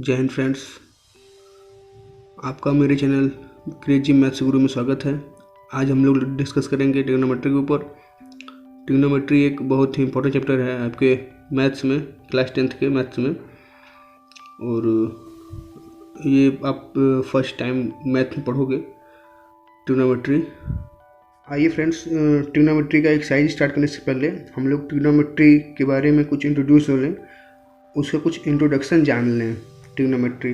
जय हिंद फ्रेंड्स, आपका मेरे चैनल क्रेजी मैथ्स गुरु में स्वागत है। आज हम लोग डिस्कस करेंगे ट्रिग्नोमेट्री के ऊपर। ट्रिग्नोमेट्री एक बहुत ही इंपॉर्टेंट चैप्टर है आपके मैथ्स में, क्लास 10th के मैथ्स में। और ये आप फर्स्ट टाइम मैथ में पढ़ोगे ट्रिग्नोमेट्री। आइए फ्रेंड्स, ट्रिग्नोमेट्री का एक्सरसाइज स्टार्ट करने से पहले हम लोग ट्रिग्नोमेट्री के बारे में कुछ इंट्रोड्यूस हो लें, उसका कुछ इंट्रोडक्शन जान लें। ट्रिग्नोमेट्री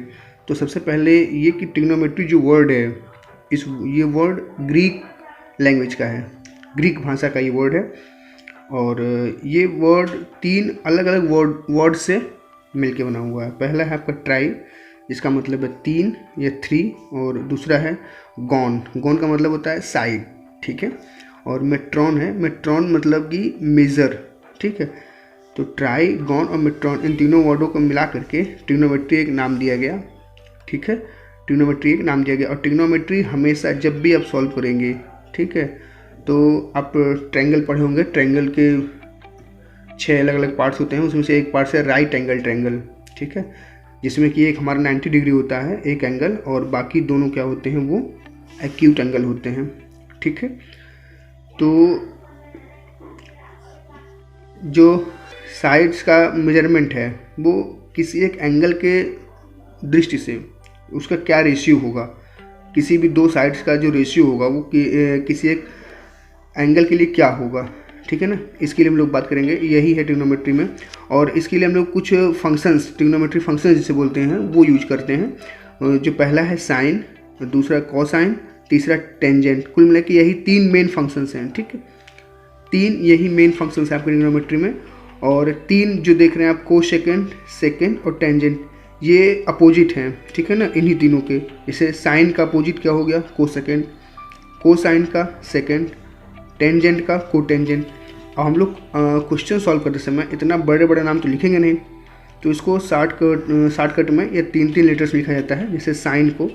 तो सबसे पहले ये कि ट्रिग्नोमेट्री जो वर्ड है, ये वर्ड ग्रीक लैंग्वेज का है, ग्रीक भाषा का ये वर्ड है। और ये वर्ड 3 अलग अलग वर्ड से मिलके बना हुआ है। पहला है आपका ट्राई, जिसका मतलब है 3 या 3, और दूसरा है गॉन। गॉन का मतलब होता है साइड, ठीक है। और मेट्रॉन है, मेट्रॉन मतलब कि मेज़र, ठीक है। तो ट्राई, गॉन और मेट्रॉन, इन तीनों वर्डों को मिला करके ट्रिग्नोमेट्री एक नाम दिया गया, ठीक है। ट्रिग्नोमेट्री एक नाम दिया गया। और ट्रिग्नोमेट्री हमेशा जब भी आप सॉल्व करेंगे, ठीक है, तो आप ट्रायंगल पढ़े होंगे। ट्रायंगल के 6 अलग अलग पार्ट्स होते हैं, उसमें से एक पार्ट है राइट एंगल ट्रायंगल, ठीक है, जिसमें कि एक हमारा 90 डिग्री होता है एक एंगल, और बाकी दोनों क्या होते हैं, वो एक्यूट एंगल होते हैं, ठीक है। तो जो साइड्स का मेजरमेंट है वो किसी एक एंगल के दृष्टि से उसका क्या रेशियो होगा, किसी भी 2 साइड्स का जो रेशियो होगा वो किसी एक एंगल के लिए क्या होगा, ठीक है ना। इसके लिए हम लोग बात करेंगे, यही है ट्रिग्नोमेट्री में। और इसके लिए हम लोग कुछ फंक्शंस, ट्रिग्नोमेट्री फंक्शंस जिसे बोलते हैं, वो यूज करते हैं। जो पहला है साइन, दूसरा कोसाइन, तीसरा टेंजेंट। कुल मिला के यही 3 मेन फंक्शंस हैं, ठीक है। 3 यही मेन फंक्शंस हैं आपके ट्रिग्नोमेट्री में। और 3 जो देख रहे हैं आप, कोसेकेंड, सेकेंड और टेंजेंट, ये अपोजिट हैं, ठीक है ना, इन्हीं तीनों के। जैसे साइन का अपोजिट क्या हो गया, कोसेकेंड, कोसाइन का सेकेंड, टेंजेंट का कोटेंजेंट। अब हम लोग क्वेश्चन सॉल्व करते समय इतना बड़े बड़े नाम तो लिखेंगे नहीं, तो इसको शॉर्टकट में ये 3 लेटर्स लिखा जाता है। जैसे साइन को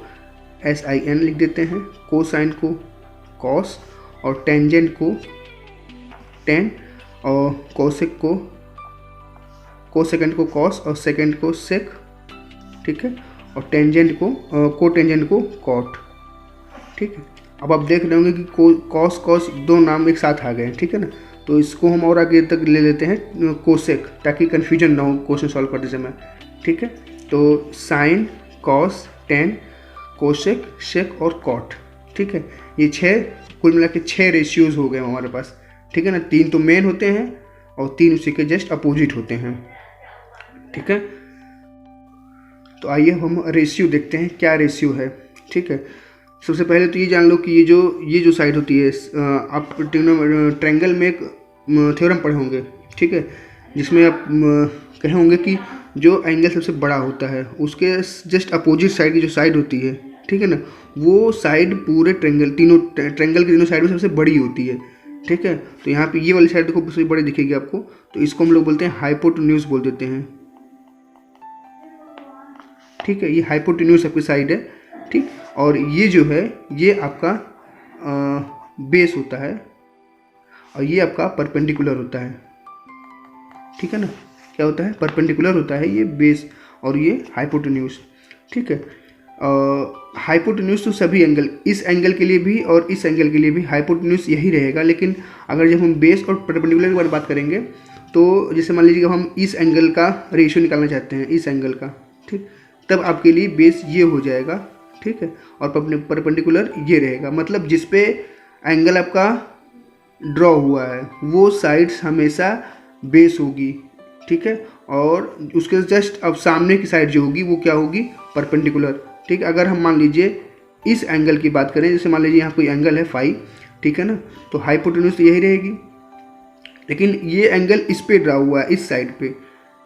SIN लिख देते हैं, कोसाइन को कॉस, और टेंजेंट को टेन, और कोसेकेंड को कॉस, और सेकेंड को सेक, ठीक है, और टेंजेंट को कोटेंजेंट को कॉट, ठीक है। अब आप देख रहे होंगे कि कॉस 2 नाम एक साथ आ गए, ठीक है ना। तो इसको हम और आगे तक ले लेते हैं कोसेक, ताकि कन्फ्यूजन ना हो क्वेश्चन सॉल्व करते समय, ठीक है। तो साइन, कॉस, टेन, कोसेक, सेक और कॉट, ठीक है। ये 6 कुल मिला के 6 रेशियोज हो गए हमारे पास, ठीक है ना। 3 तो मेन होते हैं और 3 उसी के जस्ट अपोजिट होते हैं, ठीक है। तो आइए हम रेशियो देखते हैं, क्या रेशियो है, ठीक है। सबसे पहले तो ये जान लो कि ये जो साइड होती है, आप ट्रायंगल में एक थ्योरम पढ़े होंगे, ठीक है, जिसमें आप कहे होंगे कि जो एंगल सबसे बड़ा होता है उसके जस्ट अपोजिट साइड की जो साइड होती है, ठीक है ना, वो साइड पूरे ट्रायंगल के तीनों साइड में सबसे बड़ी होती है, ठीक है। तो यहाँ पे ये वाली साइड देखो सबसे बड़ी दिखेगी आपको, तो इसको हम लोग बोलते हैं हाइपोटेन्यूज बोल देते हैं, ठीक है। ये हाइपोटेन्यूज आपकी साइड है, ठीक। और ये जो है ये आपका बेस होता है, और ये आपका परपेंडिकुलर होता है, ठीक है ना। क्या होता है, परपेंडिकुलर होता है ये बेस, और ये हाइपोटेन्यूज, ठीक है। हाइपोटेन्यूज तो सभी एंगल, इस एंगल के लिए भी और इस एंगल के लिए भी हाइपोटेन्यूज यही रहेगा। लेकिन अगर जब हम बेस और परपेंडिकुलर के बारे में बात करेंगे, तो जैसे मान लीजिए हम इस एंगल का रेशियो निकालना चाहते हैं, इस एंगल का, ठीक, तब आपके लिए बेस ये हो जाएगा, ठीक है, और परपेंडिकुलर ये रहेगा। मतलब जिस पे एंगल आपका ड्रॉ हुआ है वो साइड्स हमेशा बेस होगी, ठीक है। और उसके जस्ट अब सामने की साइड जो होगी वो क्या होगी, परपेंडिकुलर, ठीक। अगर हम मान लीजिए इस एंगल की बात करें, जैसे मान लीजिए यहाँ कोई एंगल है फाई, ठीक है ना, तो हाइपोटेन्यूज तो यही रहेगी, लेकिन ये एंगल इस पे ड्रा हुआ है, इस साइड पे,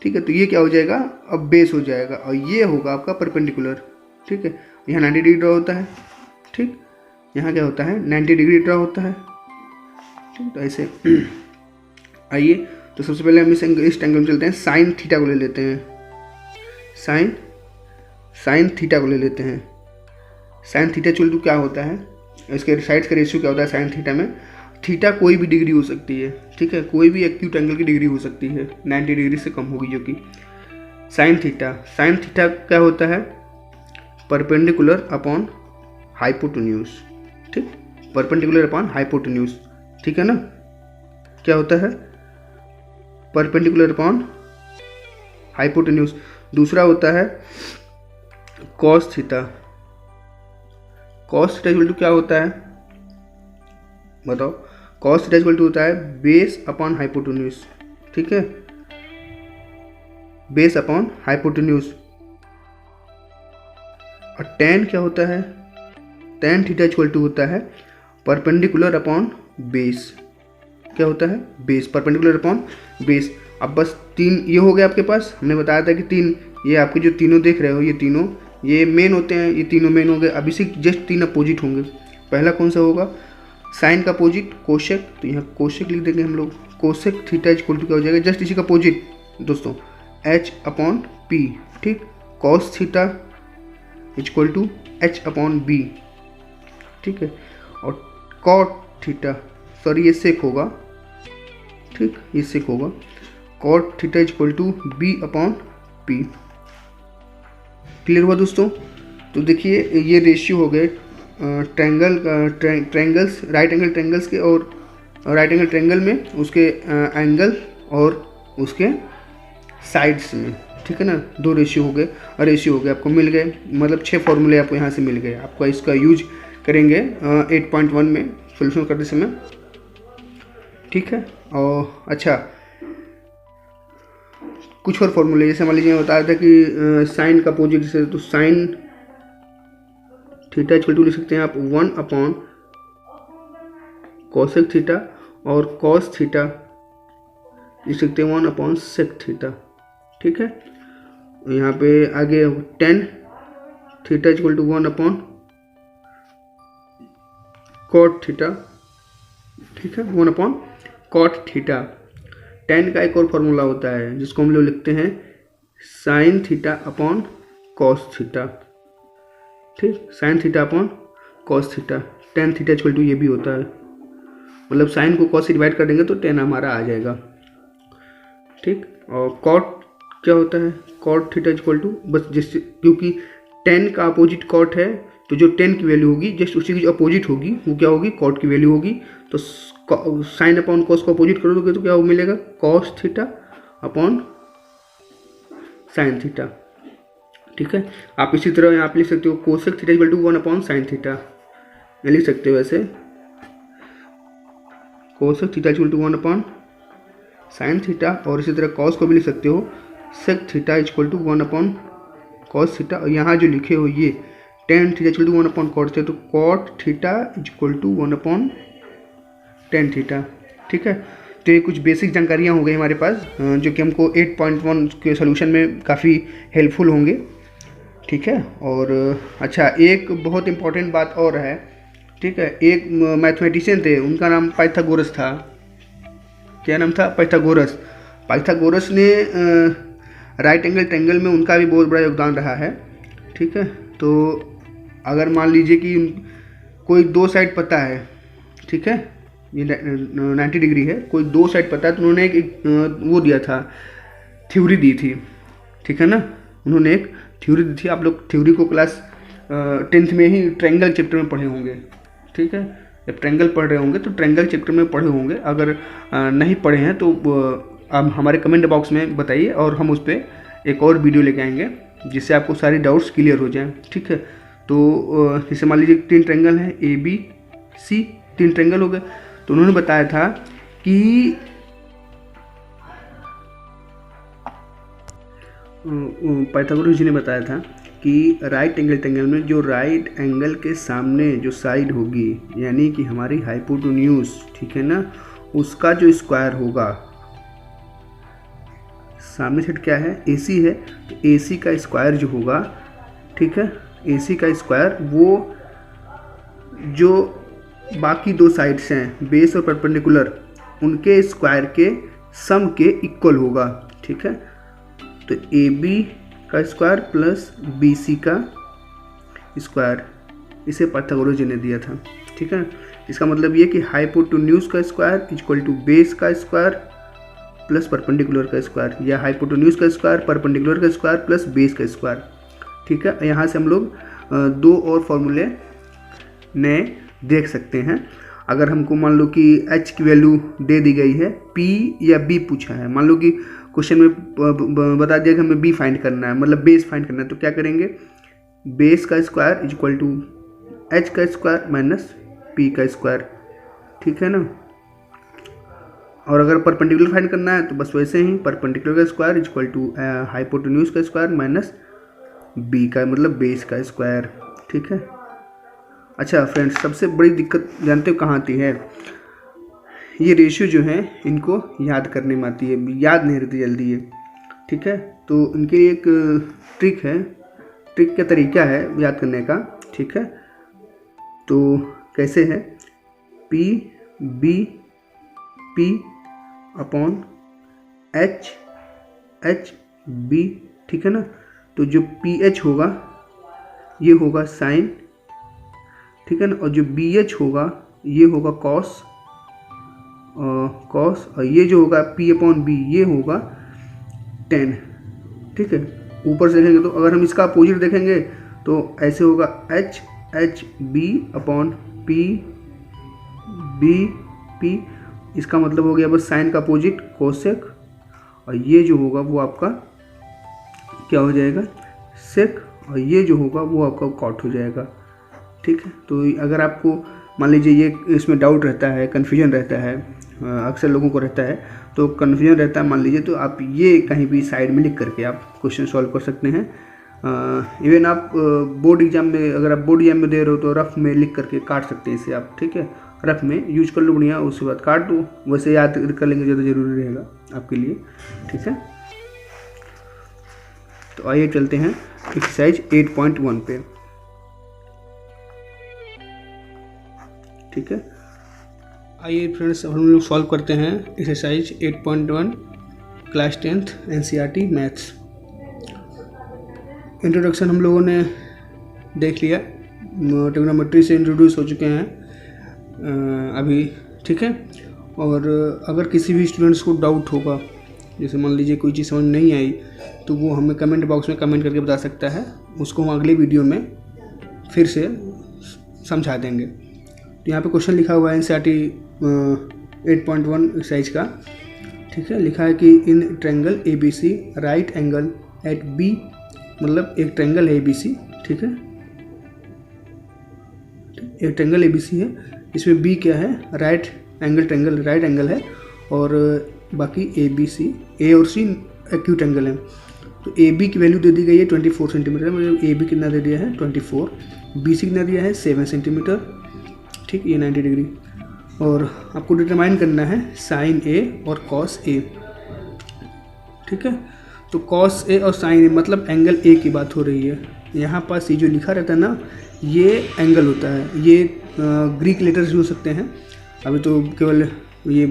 ठीक है, तो ये क्या हो जाएगा, अब बेस हो जाएगा, और ये होगा आपका परपेंडिकुलर, ठीक है। यहाँ 90 डिग्री ड्रा होता है, ठीक, यहाँ क्या होता है, 90 डिग्री ड्रा होता है, ठीक। तो ऐसे आइए, तो सबसे पहले हम इस एंगल में चलते हैं, साइन थीटा को ले लेते हैं, साइन थीटा को ले लेते हैं। साइन थीटा चल तो क्या होता है, इसके साइड्स का रेशियो क्या होता है साइन थीटा में। थीटा कोई भी डिग्री हो सकती है, ठीक है, कोई भी एक्यूट एंगल की डिग्री हो सकती है, 90 डिग्री से कम होगी जो कि। साइन थीटा क्या होता है? परपेंडिकुलर अपॉन हाइपोटेन्यूज, ठीक, परपेंडिकुलर अपॉन हाइपोटेन्यूज, ठीक है ना। क्या होता है? Perpendicular upon hypotenuse. दूसरा होता है कॉस थीटा इक्वल टू क्या होता है बताओ? कॉस थीटा इक्वल टू होता है बेस अपॉन हाइपोटेन्यूज, ठीक है, बेस अपॉन हाइपोटेन्यूज। और टेन क्या होता है? टेन थीटा इक्वल टू होता है परपेंडिकुलर अपॉन बेस। क्या होता है? Base, perpendicular upon base. अब बस तीन ये हो गया आपके पास। हमने बताया था कि तीन, ये आपके जो तीनों देख रहे हो ये तीनों ये मेन होते हैं, ये तीनों मेन हो गए। अब इसी जस्ट तीन अपोजिट होंगे। पहला कौन सा होगा? साइन का अपोजिट कोशेक, तो यहाँ कोशेक लिख देंगे हम लोग। कोशेक थीटा इक्वल टू क्या हो जाएगा? जस्ट इसी का अपोजिट दोस्तों, एच अपॉन पी, ठीक। Cos theta equal to h upon b, ठीक है। और कॉट थीटा, सॉरी ये सेक होगा, ठीक, ये सेक होगा। Cot theta equal to b upon p. Clear हुआ दोस्तों? तो देखिए ये रेशियो हो गए ट्रायंगल्स, राइट एंगल ट्रायंगल्स के, और राइट एंगल ट्रायंगल में उसके एंगल और उसके साइड्स में, ठीक है ना। दो रेशियो हो गए, और रेशियो हो गए आपको मिल गए, मतलब 6 फॉर्मूले आपको यहाँ से मिल गए। आपको इसका यूज करेंगे 8.1 में सोल्यूशन करते समय, ठीक है। और अच्छा, कुछ और फॉर्मूले, जैसे मान लीजिए बताया था कि साइन का अपोजिट से, तो साइन थीटा इक्वल टू लिख सकते हैं आप 1 अपॉन कोसेक थीटा, और कॉस थीटा लिख सकते हैं 1 अपॉन सेक थीटा, ठीक है। यहाँ पे आगे tan theta equal to 1 upon cot theta, ठीक है, 1 अपॉन कॉट थीटा। टेन का एक और फॉर्मूला होता है जिसको हम लोग लिखते हैं sine theta upon cos theta, ठीक, sine theta upon cos theta. Tan theta equal to ये भी होता है, मतलब साइन को कॉस से डिवाइड कर देंगे तो टेन हमारा आ जाएगा, ठीक। और कॉट क्या होता है? कॉट थीटा इक्वल टू, बस जिससे, क्योंकि टेन का अपोजिट कॉट है, तो जो टेन की वैल्यू होगी जस्ट उसी की जो अपोजिट होगी वो क्या होगी? कॉट की वैल्यू होगी। तो साइन अपॉन कॉस को अपोजिट कर दोगे तो क्या मिलेगा? Cos theta upon sine theta, ठीक है। आप इसी तरह यहाँ पे लिख सकते हो cosec theta equal to 1 upon sine theta, ये लिख सकते हो ऐसे, cosec theta equal to 1 upon sine theta. और इसी तरह कॉस को भी लिख सकते हो sec theta equal to 1 upon cos theta. और यहाँ जो लिखे हो ये tan theta equal to 1 upon cot theta, तो cot theta equal to 1 upon tan theta, ठीक है। तो ये कुछ बेसिक जानकारियाँ हो गई हमारे पास, जो कि हमको 8.1 के सोल्यूशन में काफ़ी हेल्पफुल होंगे, ठीक है। और अच्छा, एक बहुत इम्पॉर्टेंट बात और है, ठीक है। एक मैथमेटिशियन थे, उनका नाम पाइथागोरस था। क्या नाम था? पाइथागोरस। पाइथागोरस ने राइट एंगल ट्रायंगल में उनका भी बहुत बड़ा योगदान रहा है, ठीक है। तो अगर मान लीजिए कि कोई दो साइड पता है, ठीक है, ये 90 डिग्री है, कोई दो साइड पता है, तो उन्होंने एक वो दिया था, थ्योरी दी थी, ठीक है ना। उन्होंने एक थ्योरी दी थी। आप लोग थ्योरी को क्लास 10th में ही ट्रायंगल चैप्टर में पढ़े होंगे, ठीक है। जब ट्रायंगल पढ़ रहे होंगे तो ट्रायंगल चैप्टर में पढ़े होंगे। अगर नहीं पढ़े हैं तो आप हमारे कमेंट बॉक्स में बताइए, और हम उस पर एक और वीडियो लेके आएंगे जिससे आपको सारी डाउट्स क्लियर हो जाएं, ठीक है। तो जैसे मान लीजिए 3 ट्रायंगल हैं, ABC, 3 ट्रायंगल हो गए। तो उन्होंने बताया था कि पाइथागोरस जी ने बताया था कि राइट एंगल ट्रायंगल में जो राइट एंगल के सामने जो साइड होगी, यानी कि हमारी हाइपोटेन्यूज, ठीक है ना, उसका जो स्क्वायर होगा, सामने साइड क्या है? AC है, तो AC का स्क्वायर जो होगा, ठीक है, AC का स्क्वायर वो जो बाकी दो साइड्स हैं, बेस और परपेंडिकुलर, उनके स्क्वायर के सम के इक्वल होगा, ठीक है। तो AB का स्क्वायर प्लस BC का स्क्वायर, इसे पाइथागोरस जी ने दिया था, ठीक है। इसका मतलब ये कि हाइपोटेन्यूज का स्क्वायर इक्वल टू बेस का स्क्वायर प्लस परपेंडिकुलर का स्क्वायर, या हाइपोटेन्यूज का स्क्वायर, परपेंडिकुलर का स्क्वायर प्लस बेस का स्क्वायर। ठीक है, यहाँ से हम लोग दो और फॉर्मूले नए देख सकते हैं। अगर हमको मान लो कि h की वैल्यू दे दी गई है, p या b पूछा है, मान लो कि क्वेश्चन में बता दिया कि हमें b फाइंड करना है, मतलब बेस फाइंड करना है, तो क्या करेंगे, बेस का square is equal to h का स्क्वायर माइनस p का स्क्वायर। ठीक है ना। और अगर परपेंडिकुलर फाइंड करना है तो बस वैसे ही परपेंडिकुलर का square is equal to hypotenuse का स्क्वायर माइनस b का मतलब बेस का स्क्वायर। ठीक है। अच्छा फ्रेंड्स, सबसे बड़ी दिक्कत जानते हो कहाँ आती है, ये रेशियो जो है इनको याद करने में आती है, याद नहीं रहती जल्दी है। ठीक है, तो इनके लिए एक ट्रिक है, ट्रिक का तरीका है याद करने का। ठीक है, तो कैसे है, p b p upon h h b. ठीक है ना। तो जो पी एच होगा ये होगा साइन, ठीक है ना, और जो बी एच होगा ये होगा कॉस, कॉस, और ये जो होगा पी अपॉन बी ये होगा टेन। ठीक है, ऊपर से देखेंगे तो अगर हम इसका अपोजिट देखेंगे तो ऐसे होगा h h b upon p b p. इसका मतलब हो गया बस साइन का अपोजिट कोसेक, और ये जो होगा वो आपका क्या हो जाएगा, सेक, और ये जो होगा वो आपका कॉट हो जाएगा। ठीक है, तो अगर आपको मान लीजिए ये इसमें डाउट रहता है, कन्फ्यूजन रहता है, अक्सर लोगों को रहता है, तो कन्फ्यूजन रहता है मान लीजिए, तो आप ये कहीं भी साइड में लिख करके आप क्वेश्चन सॉल्व कर सकते हैं। इवन आप बोर्ड एग्जाम में, अगर आप बोर्ड एग्जाम में दे रहे हो तो रफ में लिख करके काट सकते हैं इसे आप। ठीक है, रफ में यूज कर लो बढ़िया, उसके बाद काट दो, वैसे याद कर लेंगे ज़्यादा ज़रूरी रहेगा आपके लिए। ठीक है, तो आइए चलते हैं एक्सरसाइज 8.1 पे। ठीक है, आइए फ्रेंड्स अब हम लोग सॉल्व करते हैं exercise 8.1 class 10th NCERT maths. Introduction हम लोगों ने देख लिया, ट्रिग्नोमेट्री से इंट्रोड्यूस हो चुके हैं अभी। ठीक है, और अगर किसी भी स्टूडेंट्स को डाउट होगा, जैसे मान लीजिए कोई चीज़ समझ नहीं आई, तो वो हमें कमेंट बॉक्स में कमेंट करके बता सकता है, उसको हम अगले वीडियो में फिर से समझा देंगे। तो यहाँ पे क्वेश्चन लिखा हुआ है NCERT 8.1 एक्सरसाइज का। ठीक है, लिखा है कि in triangle ABC right angle at B, मतलब एक ट्रायंगल है ABC। ठीक है, एक ट्रायंगल ABC है, इसमें B क्या है, right angle triangle, right angle है, और बाकी ABC, A और C एक्यूट एंगल है। तो AB की वैल्यू दे दी गई है 24 सेंटीमीटर, मतलब AB कितना दे दिया है 24, BC कितना दिया है 7 सेंटीमीटर। ठीक, ये 90 डिग्री, और आपको डिटरमाइन करना है साइन A और कॉस A। ठीक है, तो कॉस A और साइन A मतलब एंगल A की बात हो रही है। यहाँ पास ये जो लिखा रहता है ना, ये एंगल होता है, ये ग्रीक लेटर्स हो सकते हैं। अभी तो केवल ये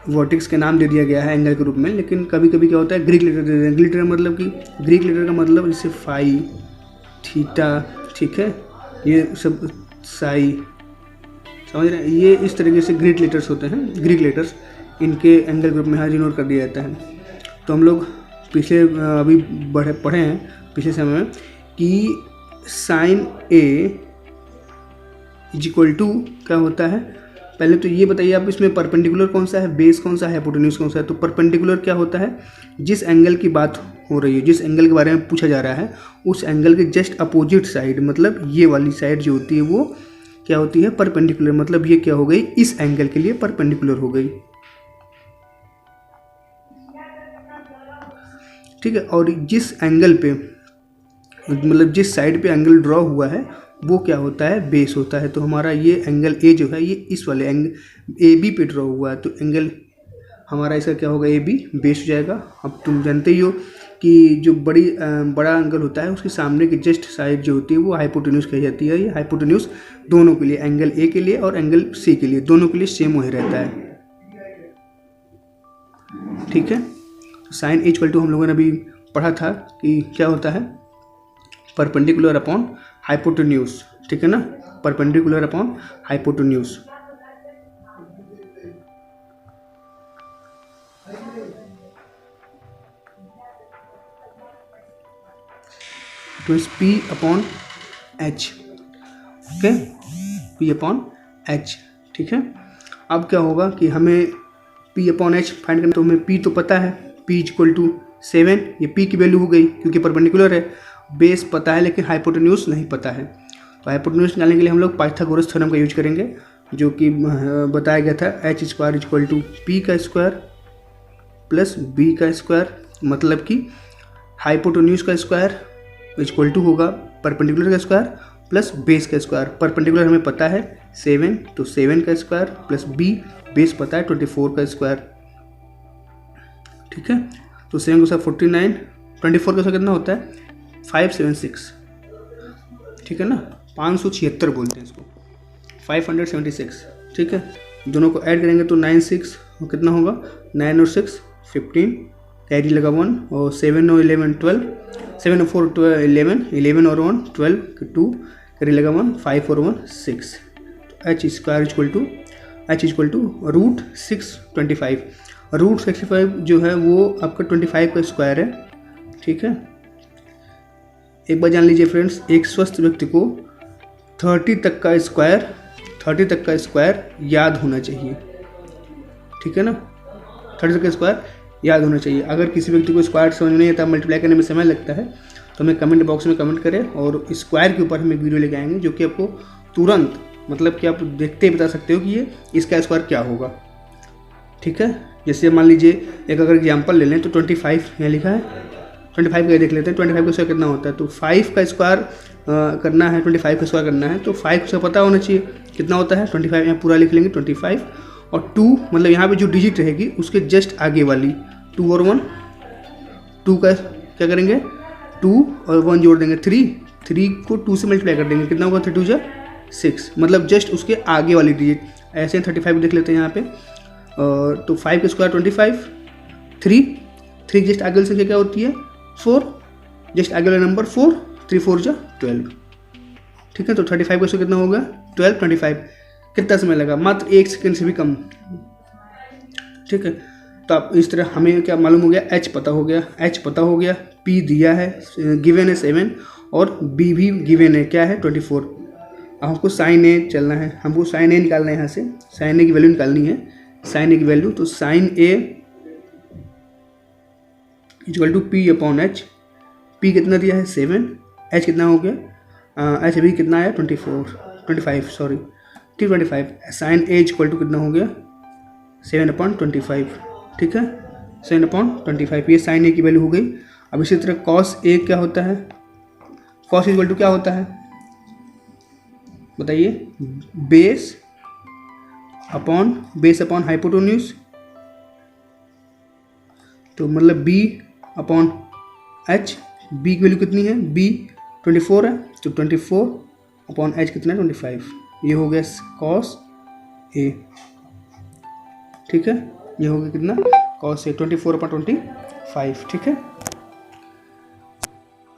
वर्टेक्स के नाम दे दिया गया है एंगल के रूप में, लेकिन कभी कभी क्या होता है ग्रीक लेटर दे देते हैं। ग्रीक लेटर मतलब कि ग्रीक लेटर का मतलब जैसे फाई, थीटा, ठीक है, ये सब साई, समझ रहे हैं, ये इस तरीके से ग्रीक लेटर्स होते हैं। ग्रीक लेटर्स इनके एंगल ग्रुप में यहाँ डिनोट कर दिया जाता है। तो हम लोग पिछले अभी पढ़े हैं पिछले समय में कि sine A is equal to क्या होता है। पहले तो ये बताइए आप, इसमें परपेंडिकुलर कौन सा है, बेस कौन सा है, हाइपोटेन्यूज कौन सा है। तो परपेंडिकुलर क्या होता है, जिस एंगल की बात हो रही है, जिस एंगल के बारे में पूछा जा रहा है, उस एंगल के जस्ट अपोजिट साइड, मतलब ये वाली साइड जो होती है वो क्या होती है, परपेंडिकुलर। मतलब ये क्या हो गई, इस एंगल के लिए परपेंडिकुलर हो गई। ठीक है, और जिस एंगल पे, मतलब जिस साइड पे एंगल ड्रॉ हुआ है वो क्या होता है, बेस होता है। तो हमारा ये एंगल A जो है ये इस वाले एंगल AB पे ड्रॉ हुआ है, तो एंगल हमारा इसका क्या होगा, AB बेस हो जाएगा। अब तुम जानते ही हो कि जो बड़ा एंगल होता है उसके सामने की जस्ट साइड जो होती है वो हाइपोटेन्यूज कही जाती है। ये हाइपोटेन्यूज दोनों के लिए, एंगल A के लिए और एंगल C के लिए, दोनों के लिए सेम वही रहता है। ठीक है, साइन इक्वल टू हम लोगों ने अभी पढ़ा था कि क्या होता है, परपेंडिकुलर अपॉन हाइपोटेन्यूज। ठीक है ना, परपेंडिकुलर अपॉन हाइपोटेन्यूज। तो इस P upon H, okay, P upon H, ठीक है। अब क्या होगा कि हमें पी अपॉन एच फाइंड करना, तो हमें पी तो पता है, पी इक्वल टू 7, ये पी की वैल्यू हो गई क्योंकि परपेंडिकुलर है। बेस पता है लेकिन हाइपोटेन्यूज नहीं पता है, तो हाइपोटेन्यूज निकालने के लिए हम लोग पाइथागोरस थ्योरम का यूज करेंगे, जो कि बताया गया था h square equal to p का स्क्वायर प्लस बी का स्क्वायर, मतलब कि हाइपोटेन्यूज का स्क्वायर इक्वल टू होगा परपेंडिकुलर का स्क्वायर प्लस बेस का स्क्वायर। परपेंडिकुलर हमें पता है 7, तो 7 का स्क्वायर प्लस बी, बेस पता है 24 का स्क्वायर, ठीक है। तो 7 को 49, 24 का कितना होता है 576, ठीक है ना, 576 बोलते हैं इसको, 576, ठीक है। दोनों को ऐड करेंगे तो 9 6 और कितना होगा 9 और 6 15, कैरी लगा 1 और 7 और 11 12, 7 और 4 11, 11 और 1 12, 2 कैरी लगा 1, 5 और 1 6, तो h square equal to root 625। Root 65 जो है वो आपका 25 का स्क्वायर है, ठीक है। एक बार जान लीजिए फ्रेंड्स, एक स्वस्थ व्यक्ति को 30 तक का स्क्वायर याद होना चाहिए, ठीक है ना, 30 तक का स्क्वायर याद होना चाहिए। अगर किसी व्यक्ति को स्क्वायर समझ नहीं आता, मल्टीप्लाई करने में समय लगता है, तो हमें कमेंट बॉक्स में कमेंट करें, और स्क्वायर के ऊपर हम एक वीडियो लेके आएंगे जो कि आपको तुरंत, मतलब कि आप देखते ही बता सकते हो कि ये इसका स्क्वायर क्या होगा, ठीक है। जैसे मान लीजिए एक अगर एग्जाम्पल ले लें तो 25 यहाँ लिखा है, 25 का देख लेते हैं, 25 का स्क्वायर कितना होता है, तो 5 का स्क्वायर करना है, 25 का स्क्वायर करना है, तो 5 का पता होना चाहिए कितना होता है 25, यहाँ पूरा लिख लेंगे 25, और 2 मतलब यहाँ पे जो डिजिट रहेगी उसके जस्ट आगे वाली 2 और 1, 2 का क्या करेंगे 2 और 1 जोड़ देंगे 3 को 2 से मल्टीप्लाई कर देंगे, कितना होगा 3 2 6, मतलब जस्ट उसके आगे वाली डिजिट। ऐसे 35 देख लेते हैं यहाँ पे, तो 5 का स्क्वायर 25, 3 जस्ट आगे वाली संख्या क्या होती है 4, जस्ट आगे वाला नंबर 4, 3 4 12, ठीक है। तो 35 का स्क्वायर कितना होगा 12, 25, कितना समय लगा, मात्र 1 सेकंड से भी कम, ठीक है। तो आप इस तरह हमें क्या मालूम हो गया, एच पता हो गया, पी दिया है, गिवन है 7, और बी भी गिवन है, क्या है 24। हमको साइन ए चलना है, हमको साइन ए निकालना है, यहाँ से साइन ए की वैल्यू निकालनी है, साइन ए की वैल्यू, तो sine a equal to p upon h, p कितना दिया है 7, एच कितना हो गया, एच अभी कितना आया 25 सॉरी, ठीक 25, साइन ए इक्वल टू कितना हो गया 7/25, ठीक है, 7/25, ये साइन ए की वैल्यू हो गई। अब इसी तरह कॉस ए क्या होता है, कॉस इक्वल टू क्या होता है बताइए, बेस अपॉन हाइपोटेन्यूज, तो मतलब बी अपॉन एच, बी की वैल्यू कितनी है, बी 24 है, तो 24 अपॉन एच कितना है 25, ये हो गया कॉस ए, ठीक है, ये हो गया कितना कॉस ए 24/25, ठीक है।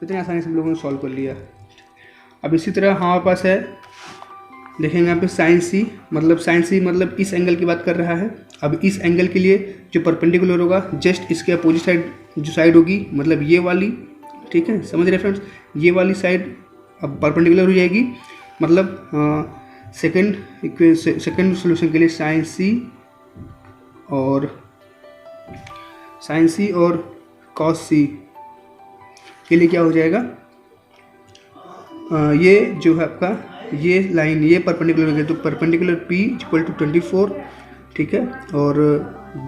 कितनी आसानी से हम लोगों ने सॉल्व कर लिया। अब इसी तरह हमारे पास है, देखेंगे यहाँ पे साइन सी मतलब इस एंगल की बात कर रहा है। अब इस एंगल के लिए जो परपेंडिकुलर होगा जस्ट इसके अपोजिट साइड जो साइड होगी, मतलब ये वाली, ठीक है, समझ रहे फ्रेंड्स, ये वाली साइड अब परपेंडिकुलर हो जाएगी, मतलब सेकंड सॉल्यूशन के लिए साइन सी और कॉस सी के लिए क्या हो जाएगा, ये जो है आपका ये लाइन ये परपेंडिकुलर हो गया, तो परपेंडिकुलर P इक्वल टू 24, ठीक है, और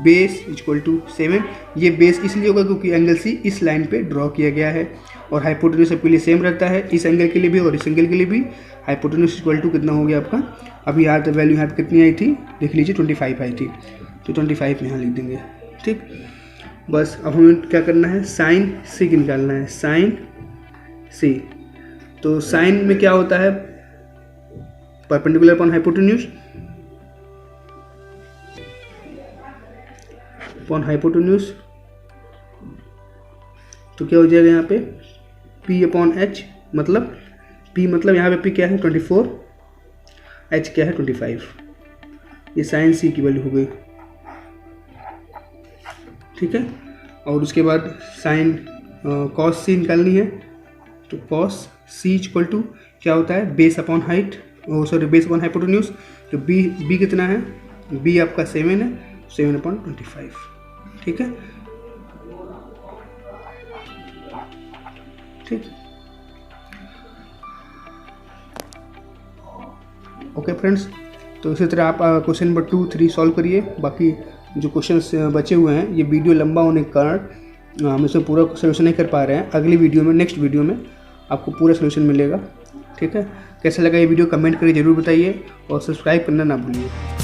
बेस इक्वल टू 7, ये बेस इसलिए होगा क्योंकि एंगल C इस लाइन पे ड्रॉ किया गया है, और हाइपोटेन्यूज सबके लिए सेम रहता है, इस एंगल के लिए भी और इस एंगल के लिए भी। हाइपोटेन्यूज इक्वल टू कितना हो गया आपका, अभी यहाँ तो वैल्यू यहाँ पे कितनी आई थी देख लीजिए 25 आई थी, तो 25 यहाँ लिख देंगे, ठीक। बस अब हमें क्या करना है, साइन सी की निकालना है, साइन सी, तो साइन में क्या होता है परपेंडिकुलर अपॉन हाइपोटेन्यूज, तो क्या हो जाएगा यहाँ पे P अपॉन एच, मतलब P मतलब यहाँ पे P क्या है 24, H क्या है 25, ये साइन सी की वैल्यू हो गई, ठीक है। और उसके बाद साइन कॉस सी निकालनी है, तो कॉस सी इक्वल टू क्या होता है, base upon height, base upon hypotenuse. तो बी कितना है, बी आपका 7 है, 7/25, ठीक है। ठीक, ओके फ्रेंड्स, तो इसी तरह आप क्वेश्चन नंबर 2, 3 सॉल्व करिए। बाकी जो क्वेश्चंस बचे हुए हैं, ये वीडियो लंबा होने के कारण हम इसमें पूरा सोल्यूशन नहीं कर पा रहे हैं। अगली वीडियो में, नेक्स्ट वीडियो में आपको पूरा सोल्यूशन मिलेगा, ठीक है। कैसा लगा ये वीडियो कमेंट करके ज़रूर बताइए और सब्सक्राइब करना ना भूलिए।